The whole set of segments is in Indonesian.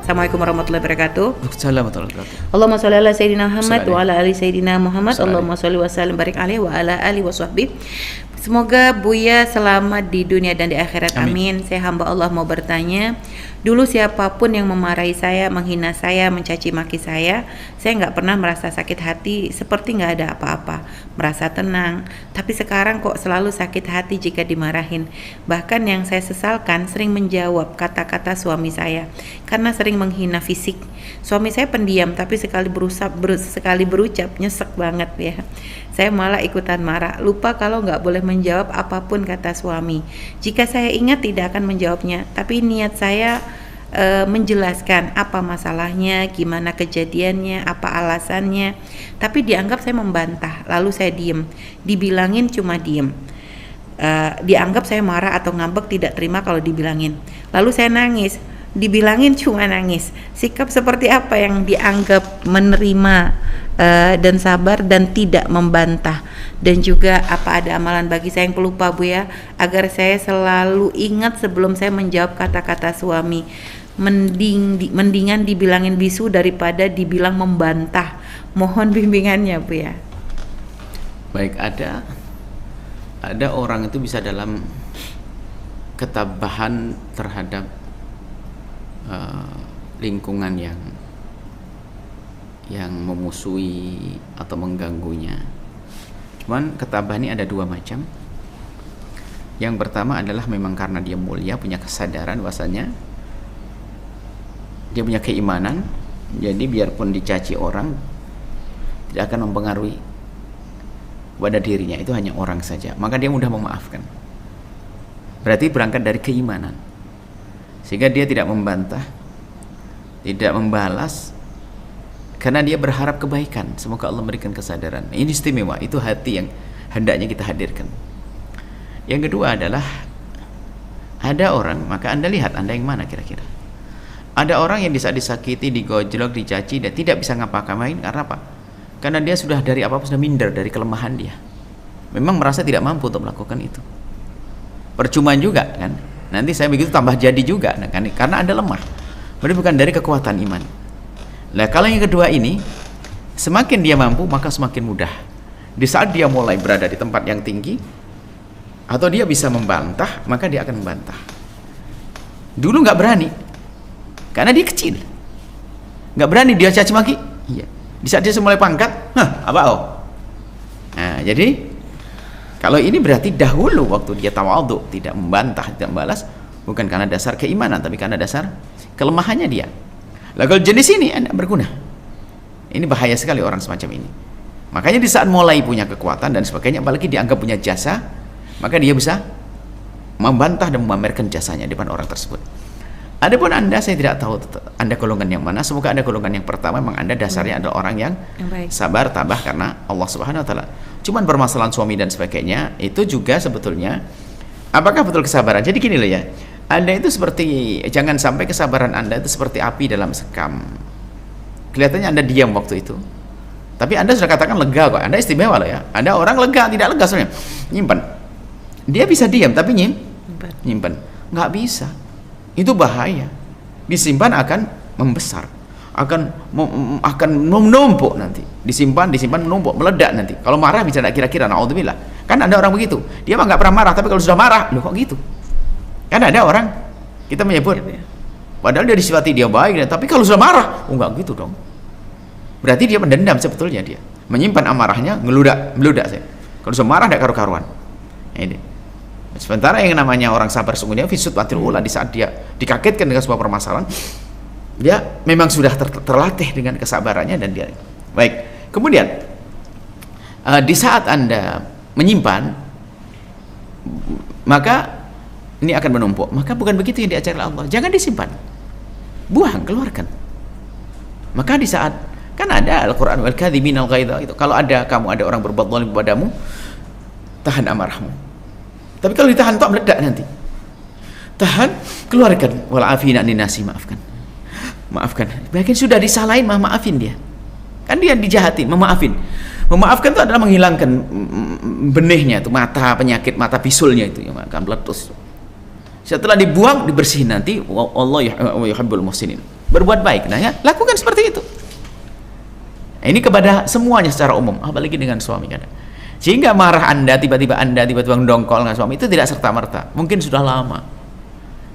Assalamualaikum warahmatullahi wabarakatuh. Assalamualaikum warahmatullahi wabarakatuh. Allahumma sholli ala sayyidina Muhammad wa ala ali sayyidina Muhammad. Sallallahu. Allahumma sholli wa sallim barik alaihi wa ala alihi wa sahbihi. Semoga Buya selamat di dunia dan di akhirat. Amin. Saya hamba Allah mau bertanya. Dulu siapapun yang memarahi saya, menghina saya, mencaci maki saya nggak pernah merasa sakit hati, seperti nggak ada apa-apa, merasa tenang. Tapi sekarang kok selalu sakit hati jika dimarahin. Bahkan yang saya sesalkan sering menjawab kata-kata suami saya karena sering menghina fisik. Suami saya pendiam, tapi sekali berucap nyesek banget ya. Saya malah ikutan marah, lupa kalau nggak boleh menjawab apapun kata suami. Jika saya ingat tidak akan menjawabnya, tapi niat saya menjelaskan apa masalahnya, gimana kejadiannya, apa alasannya. Tapi dianggap saya membantah, lalu saya diem. Dibilangin cuma diem. Dianggap saya marah atau ngambek, tidak terima kalau dibilangin. Lalu saya nangis, dibilangin cuma nangis. Sikap seperti apa yang dianggap menerima dan sabar dan tidak membantah? Dan juga apa ada amalan bagi saya yang pelupa Bu ya, agar saya selalu ingat sebelum saya menjawab kata-kata suami. Mendingan dibilangin bisu daripada dibilang membantah. Mohon bimbingannya Bu ya. Baik, ada orang itu bisa dalam ketabahan terhadap lingkungan yang memusuhi atau mengganggunya. Cuman ketabahan ini ada dua macam. Yang pertama adalah memang karena dia mulia, punya kesadaran bahwasanya dia punya keimanan, jadi biarpun dicaci orang tidak akan mempengaruhi pada dirinya, itu hanya orang saja, maka dia mudah memaafkan. Berarti berangkat dari keimanan, sehingga dia tidak membantah, tidak membalas, karena dia berharap kebaikan. Semoga Allah memberikan kesadaran. Ini istimewa, itu hati yang hendaknya kita hadirkan. Yang kedua adalah ada orang, maka Anda lihat Anda yang mana kira-kira. Ada orang yang di saat disakiti, digojlok, dicaci, dan tidak bisa ngapa-ngapain karena apa? Karena dia sudah dari apa-apa sudah minder dari kelemahan dia. Memang merasa tidak mampu untuk melakukan itu. Percuma juga kan? Nanti saya begitu tambah jadi juga kan? Karena Anda lemah. Berarti bukan dari kekuatan iman. Nah, kalau yang kedua ini, semakin dia mampu maka semakin mudah. Di saat dia mulai berada di tempat yang tinggi atau dia bisa membantah, maka dia akan membantah. Dulu nggak berani, karena dia kecil, nggak berani dia caci maki. Iya. Di saat dia mulai pangkat, apa oh? Nah, jadi kalau ini berarti dahulu waktu dia tawadhu, tidak membantah, tidak membalas, bukan karena dasar keimanan, tapi karena dasar kelemahannya dia. Lah kalau jenis ini Anda berguna. Ini bahaya sekali orang semacam ini. Makanya di saat mulai punya kekuatan dan sebagainya, apalagi dianggap punya jasa, maka dia bisa membantah dan memamerkan jasanya di depan orang tersebut. Adapun Anda, saya tidak tahu Anda golongan yang mana. Semoga Anda golongan yang pertama. Memang Anda dasarnya adalah orang yang sabar, tabah karena Allah Subhanahu wa taala. Cuman permasalahan suami dan sebagainya itu juga sebetulnya apakah betul kesabaran? Jadi gini loh ya. Anda itu seperti, jangan sampai kesabaran Anda itu seperti api dalam sekam. Kelihatannya Anda diam waktu itu, tapi Anda sudah katakan lega kok. Anda istimewa loh ya. Anda orang lega, tidak lega sebenarnya. Nyimpan. Dia bisa diam tapi nyimpan. Nggak bisa. Itu bahaya. Disimpan akan membesar, akan menumpuk nanti. Disimpan menumpuk, meledak nanti. Kalau marah bisa tidak kira-kira, naudzubillah. Kan ada orang begitu. Dia mah nggak pernah marah, tapi kalau sudah marah, loh kok gitu? Kan ada orang kita menyebut, padahal dia disifati dia baik, tapi kalau sudah marah, oh enggak gitu dong. Berarti dia pendendam sebetulnya, dia menyimpan amarahnya, meludak saya. Kalau sudah marah tidak karu-karuan. Ini. Sementara yang namanya orang sabar sungguhnya fisut watil ula, di saat dia dikagetkan dengan sebuah permasalahan, dia memang sudah terlatih dengan kesabarannya dan dia baik. Kemudian di saat Anda menyimpan, maka ini akan menumpuk. Maka bukan begitu yang diajarkan Allah. Jangan disimpan, buang, keluarkan. Maka di saat, kan ada Al-Quran, wal kadhiminal ghaidha, itu kalau ada orang berbuat zalim kepadamu, tahan amarahmu. Tapi kalau ditahan tak meledak nanti. Tahan, keluarkan. Wal afina anin nasi, maafkan. Bahkan sudah disalahin, maafin dia. Kan dia dijahatin, memaafin. Memaafkan itu adalah menghilangkan benihnya, itu mata penyakit, mata bisulnya itu yang akan meletus. Setelah dibuang, dibersihin nanti. Allah yuhibbul muhsinin. berbuat baik. Nah ya, lakukan seperti itu. Nah, ini kepada semuanya secara umum, apalagi dengan suami kan. Sehingga marah Anda tiba-tiba mendongkol dengan suami itu tidak serta-merta, mungkin sudah lama.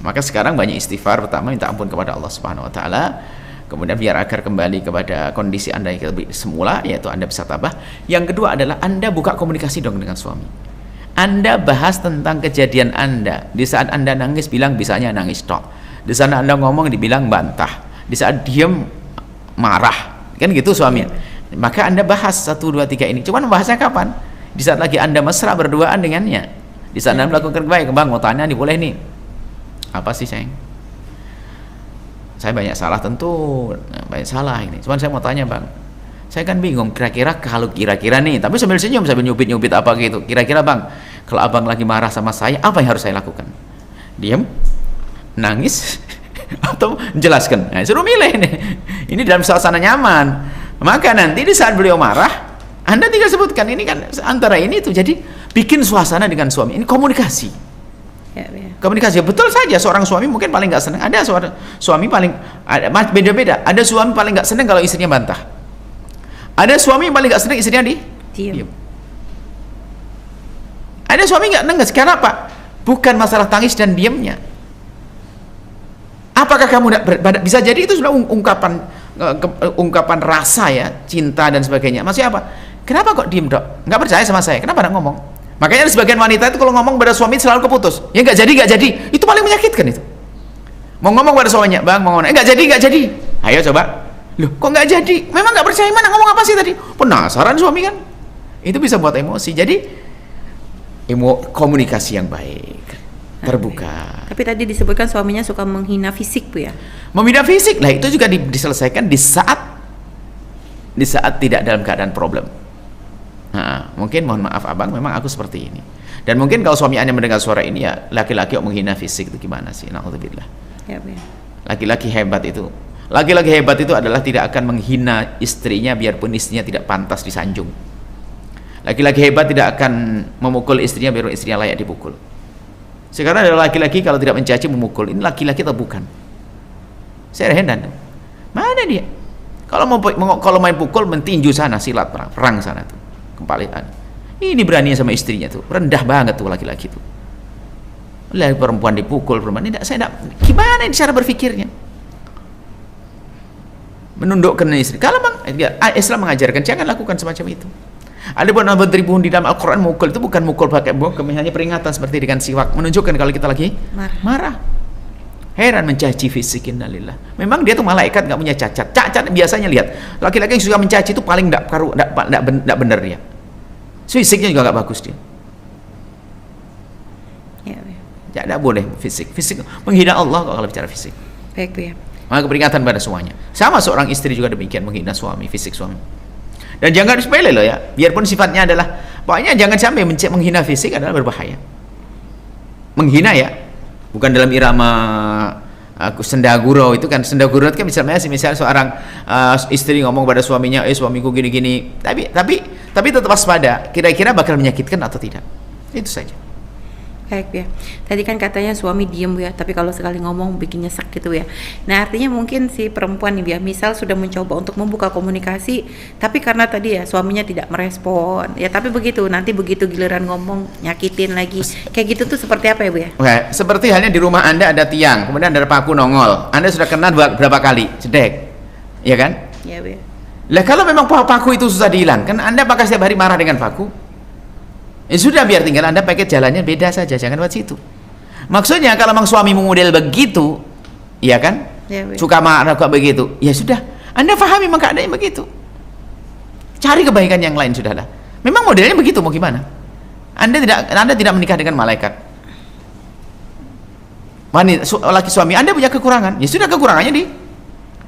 Maka sekarang banyak istighfar, pertama minta ampun kepada Allah Subhanahu wa taala. Kemudian biar agar kembali kepada kondisi Anda yang lebih semula, yaitu Anda bisa tabah. Yang kedua adalah Anda buka komunikasi dong dengan suami. Anda bahas tentang kejadian Anda. Di saat Anda nangis bilang bisanya nangis tok. Di sana Anda ngomong dibilang bantah. Di saat diem marah. Kan gitu suaminya. Maka Anda bahas 1, 2, 3 ini. Cuman bahasnya kapan? Di saat lagi Anda mesra berduaan dengannya. Di saat Anda melakukan kebaikan, bang mau tanya nih, boleh nih. Apa sih sayang? Saya banyak salah tentu, banyak salah ini. Cuman saya mau tanya bang, saya kan bingung kira-kira nih, tapi sambil senyum, sambil nyubit-nyubit apa gitu. Kira-kira bang, kalau abang lagi marah sama saya, apa yang harus saya lakukan? Diam, nangis, atau menjelaskan? Nah, suruh milih nih. Ini dalam suasana nyaman. Maka nanti di saat beliau marah, Anda tinggal sebutkan ini kan antara ini itu. Jadi bikin suasana dengan suami. Ini komunikasi. Ya. Komunikasi betul saja. Seorang suami mungkin paling nggak senang. Ada suami paling beda-beda. Ada suami paling nggak senang kalau istrinya bantah. Ada suami yang paling nggak senang istrinya diam. Ada suami nggak nengah. Sekarang apa? Bukan masalah tangis dan diamnya. Apakah kamu bisa jadi itu sudah ungkapan rasa ya, cinta dan sebagainya. Maksudnya apa? Kenapa kok diem dok? Nggak percaya sama saya? Kenapa nggak ngomong? Makanya sebagian wanita itu kalau ngomong pada suami selalu keputus. Ya nggak jadi. Itu paling menyakitkan itu. Mau ngomong pada suaminya, bang mau ngomong, nggak jadi. Ayo coba. Loh, kok nggak jadi? Memang nggak percaya, mana ngomong apa sih tadi? Penasaran suami kan? Itu bisa buat emosi. Jadi komunikasi yang baik, terbuka. Tapi tadi disebutkan suaminya suka menghina fisik Bu ya? Menghina fisik, lah itu juga diselesaikan di saat tidak dalam keadaan problem. Nah, mungkin mohon maaf abang, memang aku seperti ini. Dan mungkin kalau suami Anda mendengar suara ini ya, laki-laki yang menghina fisik itu gimana sih? Na'udzubillah. Ya. Laki-laki hebat itu adalah tidak akan menghina istrinya biarpun istrinya tidak pantas disanjung. Laki-laki hebat tidak akan memukul istrinya biarpun istrinya layak dipukul. Sekarang ada laki-laki kalau tidak mencaci memukul. Ini laki-laki atau bukan? Saya heran. Mana dia? Kalau main pukul mentinju sana, silat perang sana tuh. Kepalitan. Ini berani sama istrinya tuh. Rendah banget tuh laki-laki tuh. Lah perempuan dipukul, perempuan ini gimana ini cara berpikirnya? Menundukkan istri. Kalau Islam mengajarkan jangan lakukan semacam itu. Ada pun bertribun di dalam Al-Quran mukul itu bukan mukul pakai bom, hanya peringatan seperti dengan siwak, menunjukkan kalau kita lagi marah. Heran mencaci fisik, innalillah. Memang dia tuh malaikat nggak punya cacat. Cacat biasanya lihat laki-laki yang suka mencaci itu paling nggak benar dia. Fisiknya juga nggak bagus dia. Ya, tidak boleh fisik menghina Allah kalau bicara fisik. Baik Bu ya. Maka peringatan pada semuanya. Sama seorang istri juga demikian, menghina suami, fisik suami. Dan jangan sepele loh ya. Biarpun sifatnya adalah, pokoknya jangan sampai menghina fisik adalah berbahaya. Menghina ya, bukan dalam irama sendaguro itu kan. Sendaguro itu kan misalnya seorang istri ngomong pada suaminya, suamiku gini-gini. Tapi tetap waspada. Kira-kira bakal menyakitkan atau tidak? Itu saja. Baik ya. Tadi kan katanya suami diem Bu ya, tapi kalau sekali ngomong bikin nyesek gitu ya. Nah artinya mungkin si perempuan nih ya, misal sudah mencoba untuk membuka komunikasi, tapi karena tadi ya suaminya tidak merespon, ya tapi nanti begitu giliran ngomong nyakitin lagi. Kayak gitu tuh seperti apa ya Bu ya? Oke, seperti halnya di rumah Anda ada tiang, kemudian ada paku nongol. Anda sudah kena berapa kali? Cedek, ya kan? Iya Bu ya. Lah kalau memang paku itu susah dihilangkan, Anda apakah setiap hari marah dengan paku? Ya sudah, biar tinggal Anda pakai jalannya beda saja, jangan buat situ. Maksudnya kalau memang suami model begitu, ya kan? Ya, suka marah kok begitu. Ya sudah, Anda pahami memang keadaannya begitu. Cari kebaikan yang lain sudahlah. Memang modelnya begitu, mau gimana? Anda tidak menikah dengan malaikat. Laki suami Anda punya kekurangan. Ya sudah, kekurangannya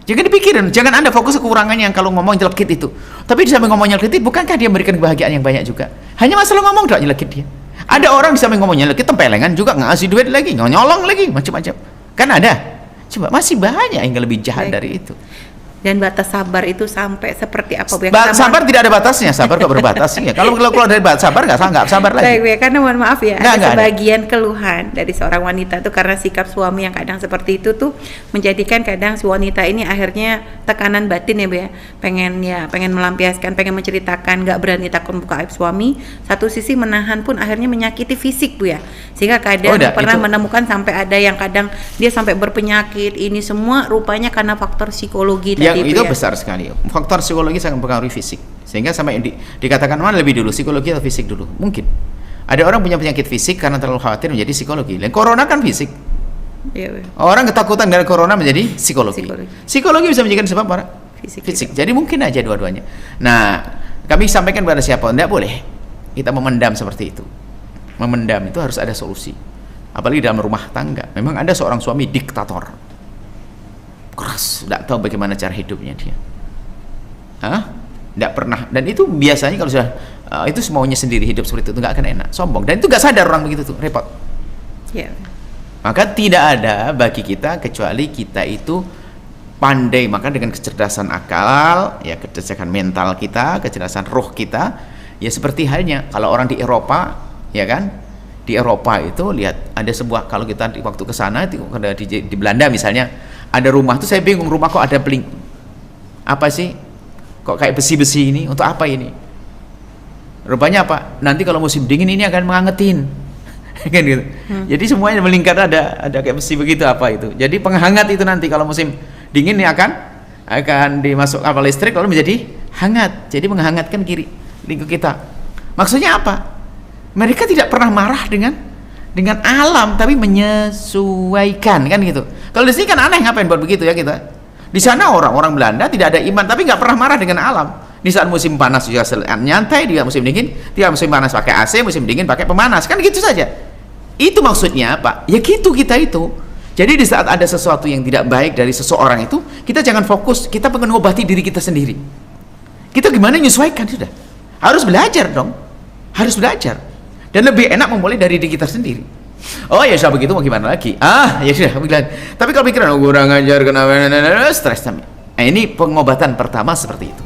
jangan dipikirin, jangan Anda fokus kekurangannya yang kalau ngomong nyelekit itu. Tapi di samping ngomong nyelekit, bukankah dia memberikan kebahagiaan yang banyak juga? Hanya masalah ngomong doang nyelekit dia. Ada orang di samping ngomong nyelekit, tempelengan juga ngasih duit lagi, nyolong lagi, macam-macam. Kan ada. Coba masih banyak yang lebih jahat dari itu. Dan batas sabar itu sampai seperti apa Bu? Ya? Sabar tidak ada batasnya, sabar kok berbatas ya. Kalau keluar dari batas sabar nggak sabar lagi. Baik Bu, ya, karena mohon maaf ya, Nggak ada ada. sebagian keluhan dari seorang wanita tuh karena sikap suami yang kadang seperti itu tuh menjadikan kadang si wanita ini akhirnya tekanan batin ya Bu ya, pengen melampiaskan, pengen menceritakan, nggak berani takut buka aib suami. Satu sisi menahan pun akhirnya menyakiti fisik Bu ya, sehingga kadang pernah menemukan sampai ada yang kadang dia sampai berpenyakit. Ini semua rupanya karena faktor psikologi tadi. Itu besar sekali. Faktor psikologi sangat mempengaruhi fisik. Sehingga sampai dikatakan mana lebih dulu, psikologi atau fisik dulu? Mungkin. Ada orang punya penyakit fisik karena terlalu khawatir menjadi psikologi. Dan corona kan fisik. Iya, orang ketakutan dari corona menjadi psikologi. Psikologi bisa menjadikan sebab para fisik. Jadi mungkin aja dua-duanya. Nah, kami sampaikan kepada siapa? Tidak boleh kita memendam seperti itu. Memendam itu harus ada solusi. Apalagi dalam rumah tangga. Memang ada seorang suami diktator. Keras, tidak tahu bagaimana cara hidupnya dia. Tidak pernah. Dan itu biasanya kalau sudah itu semaunya sendiri hidup seperti itu nggak akan enak, sombong. Dan itu nggak sadar orang begitu tuh, repot. Maka tidak ada bagi kita kecuali kita itu pandai. Maka dengan kecerdasan akal, ya kecerdasan mental kita, kecerdasan roh kita, ya seperti halnya kalau orang di Eropa, ya kan? Di Eropa itu lihat ada sebuah, kalau kita di waktu ke sana di Belanda misalnya, ada rumah tuh saya bingung, rumah kok ada beling, apa sih kok kayak besi-besi ini, untuk apa ini? Rupanya apa? Nanti kalau musim dingin ini akan mengangetin kan gitu. Jadi semuanya melingkar, ada kayak besi begitu, apa itu, jadi penghangat itu. Nanti kalau musim dingin ini akan dimasuk kapal listrik lalu menjadi hangat, jadi menghangatkan lingkup kita. Maksudnya apa? Mereka tidak pernah marah dengan alam, tapi menyesuaikan, kan gitu. Kalau di sini kan aneh, ngapain buat begitu ya kita. Di sana orang-orang Belanda tidak ada iman, tapi nggak pernah marah dengan alam. Di saat musim panas juga nyantai, dia musim dingin, dia musim panas pakai AC, musim dingin pakai pemanas, kan gitu saja. Itu maksudnya apa? Ya gitu kita itu. Jadi di saat ada sesuatu yang tidak baik dari seseorang itu, kita jangan fokus, kita mengobati diri kita sendiri. Kita gimana menyesuaikan, sudah. Harus belajar dong. Harus belajar. Dan lebih enak memulai dari diri kita sendiri. Oh ya sudah begitu, mau gimana lagi? Ya sudah bilang. Tapi kalau pikiran kurang ajar, kenapa stres. Nah, ini pengobatan pertama seperti itu.